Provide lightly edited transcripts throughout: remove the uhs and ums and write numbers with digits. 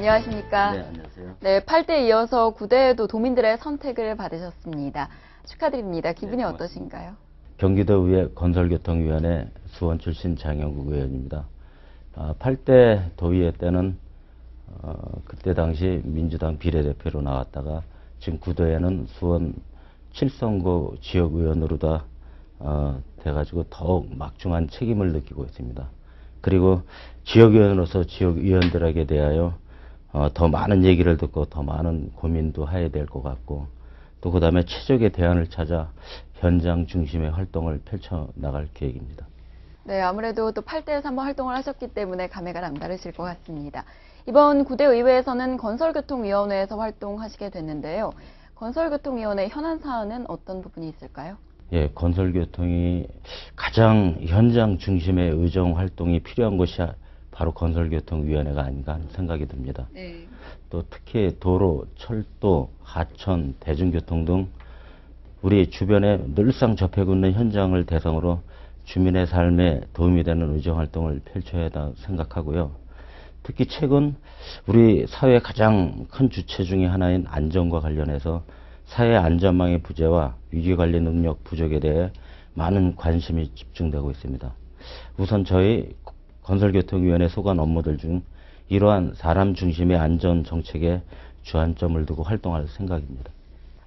안녕하십니까. 네, 안녕하세요. 네, 8대 이어서 9대에도 도민들의 선택을 받으셨습니다. 축하드립니다. 기분이 네, 어떠신가요? 경기도의회 건설교통위원회 수원 출신 장영국 의원입니다. 8대 도의회 때는 그때 당시 민주당 비례대표로 나왔다가 지금 9대에는 수원 7선구 지역의원으로 다 돼가지고 더욱 막중한 책임을 느끼고 있습니다. 그리고 지역의원으로서 지역의원들에게 대하여 더 많은 얘기를 듣고 더 많은 고민도 해야 될 것 같고, 또 그 다음에 최적의 대안을 찾아 현장 중심의 활동을 펼쳐나갈 계획입니다. 네, 아무래도 또 8대에서 한번 활동을 하셨기 때문에 감회가 남다르실 것 같습니다. 이번 9대 의회에서는 건설교통위원회에서 활동하시게 됐는데요. 건설교통위원회 현안 사안은 어떤 부분이 있을까요? 예, 건설교통이 가장 현장 중심의 의정 활동이 필요한 곳이 바로 건설교통위원회가 아닌가 하는 생각이 듭니다. 네. 또 특히 도로, 철도, 하천, 대중교통 등 우리 주변에 늘상 접하고 있는 현장을 대상으로 주민의 삶에 도움이 되는 의정활동을 펼쳐야 한다 생각하고요. 특히 최근 우리 사회의 가장 큰 주체 중의 하나인 안전과 관련해서 사회 안전망의 부재와 위기관리 능력 부족에 대해 많은 관심이 집중되고 있습니다. 우선 저희 건설교통위원회 소관 업무들 중 이러한 사람 중심의 안전 정책에 주안점을 두고 활동할 생각입니다.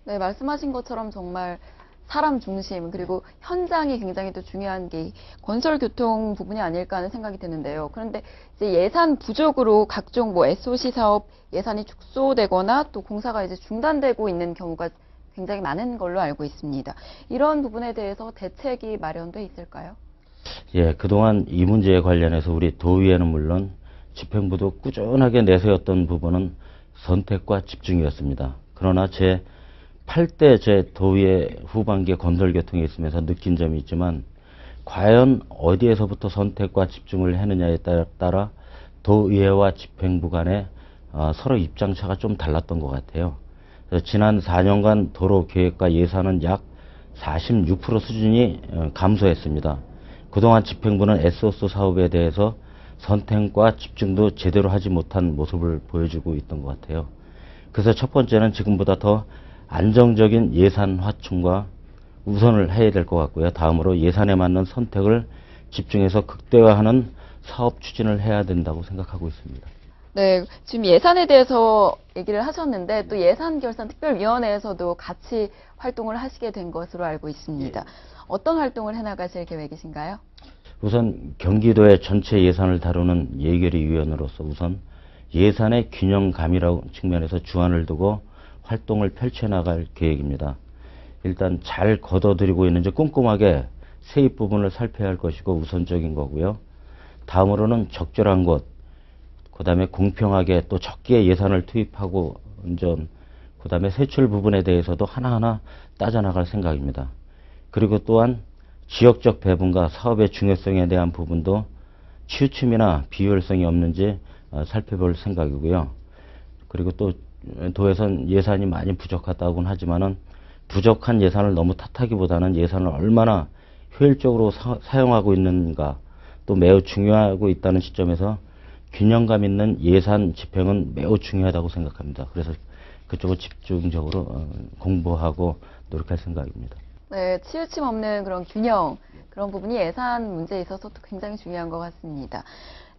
네, 말씀하신 것처럼 정말 사람 중심, 그리고 현장이 굉장히 또 중요한 게 건설교통 부분이 아닐까 하는 생각이 드는데요. 그런데 이제 예산 부족으로 각종 SOC 사업 예산이 축소되거나 또 공사가 이제 중단되고 있는 경우가 굉장히 많은 걸로 알고 있습니다. 이런 부분에 대해서 대책이 마련돼 있을까요? 예, 그동안 이 문제에 관련해서 우리 도의회는 물론 집행부도 꾸준하게 내세웠던 부분은 선택과 집중이었습니다. 그러나 제 8대 제 도의회 후반기에 건설교통에 있으면서 느낀 점이 있지만, 과연 어디에서부터 선택과 집중을 했느냐에 따라 도의회와 집행부 간에 서로 입장차가 좀 달랐던 것 같아요. 그래서 지난 4년간 도로 계획과 예산은 약 46% 수준이 감소했습니다. 그동안 집행부는 SOC 사업에 대해서 선택과 집중도 제대로 하지 못한 모습을 보여주고 있던 것 같아요. 그래서 첫 번째는 지금보다 더 안정적인 예산 확충과 우선을 해야 될 것 같고요. 다음으로 예산에 맞는 선택을 집중해서 극대화하는 사업 추진을 해야 된다고 생각하고 있습니다. 네, 지금 예산에 대해서 얘기를 하셨는데 또 예산결산특별위원회에서도 같이 활동을 하시게 된 것으로 알고 있습니다. 어떤 활동을 해나가실 계획이신가요? 우선 경기도의 전체 예산을 다루는 예결위원으로서 우선 예산의 균형감이라고 측면에서 주안을 두고 활동을 펼쳐나갈 계획입니다. 일단 잘 걷어들이고 있는지 꼼꼼하게 세입 부분을 살펴야 할 것이고 우선적인 거고요. 다음으로는 적절한 것, 그 다음에 공평하게 또 적게 예산을 투입하고 그 다음에 세출 부분에 대해서도 하나하나 따져나갈 생각입니다. 그리고 또한 지역적 배분과 사업의 중요성에 대한 부분도 치우침이나 비효율성이 없는지 살펴볼 생각이고요. 그리고 또 도에선 예산이 많이 부족하다고는 하지만은 부족한 예산을 너무 탓하기보다는 예산을 얼마나 효율적으로 사용하고 있는가, 또 매우 중요하고 있다는 시점에서 균형감 있는 예산 집행은 매우 중요하다고 생각합니다. 그래서 그쪽을 집중적으로 공부하고 노력할 생각입니다. 네, 치우침 없는 그런 균형, 그런 부분이 예산 문제에 있어서도 굉장히 중요한 것 같습니다.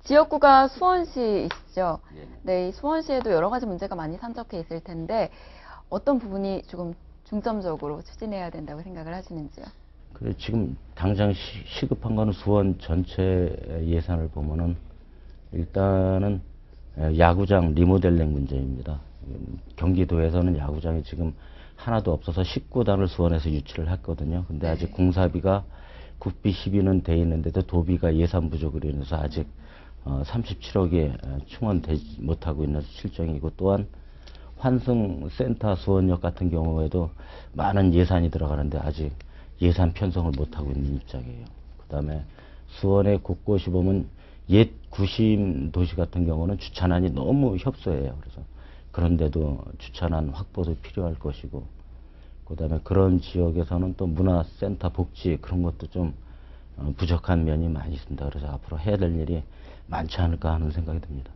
지역구가 수원시이시죠? 네, 이 수원시에도 여러 가지 문제가 많이 산적해 있을 텐데 어떤 부분이 조금 중점적으로 추진해야 된다고 생각을 하시는지요? 그래, 지금 당장 시급한 거는 수원 전체 예산을 보면은 일단은 야구장 리모델링 문제입니다. 경기도에서는 야구장이 지금 하나도 없어서 19단을 수원에서 유치를 했거든요. 근데 아직 공사비가 국비 10위는 돼 있는데도 도비가 예산 부족으로 인해서 아직 37억이 충원되지 못하고 있는 실정이고, 또한 환승센터 수원역 같은 경우에도 많은 예산이 들어가는데 아직 예산 편성을 못하고 있는 입장이에요. 그 다음에 수원의 곳곳이 보면 옛 구심 도시 같은 경우는 주차난이 너무 협소해요. 그래서 그런데도 주차난 확보도 필요할 것이고, 그 다음에 그런 지역에서는 또 문화센터 복지 그런 것도 좀 부족한 면이 많이 있습니다. 그래서 앞으로 해야 될 일이 많지 않을까 하는 생각이 듭니다.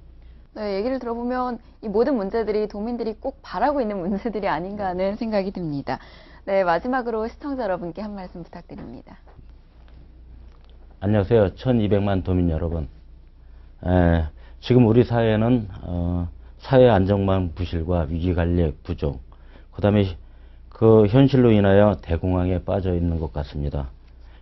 네, 얘기를 들어보면 이 모든 문제들이 도민들이 꼭 바라고 있는 문제들이 아닌가 하는 생각이 듭니다. 네, 마지막으로 시청자 여러분께 한 말씀 부탁드립니다. 안녕하세요. 1200만 도민 여러분. 지금 우리 사회는 사회 안정망 부실과 위기관리 부족, 그 다음에 그 현실로 인하여 대공황에 빠져 있는 것 같습니다.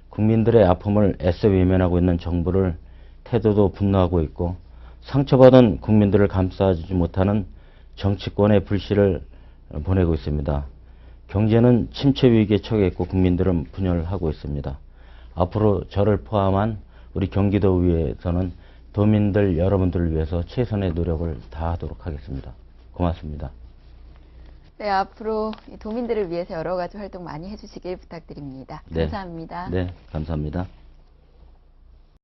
국민들의 아픔을 애써 외면하고 있는 정부를 태도도 분노하고 있고, 상처받은 국민들을 감싸주지 못하는 정치권의 불씨를 보내고 있습니다. 경제는 침체 위기에 처해 있고 국민들은 분열하고 있습니다. 앞으로 저를 포함한 우리 경기도의회에서는 도민들 여러분들을 위해서 최선의 노력을 다하도록 하겠습니다. 고맙습니다. 네, 앞으로 이 도민들을 위해서 여러 가지 활동 많이 해주시길 부탁드립니다. 네. 감사합니다. 네, 감사합니다.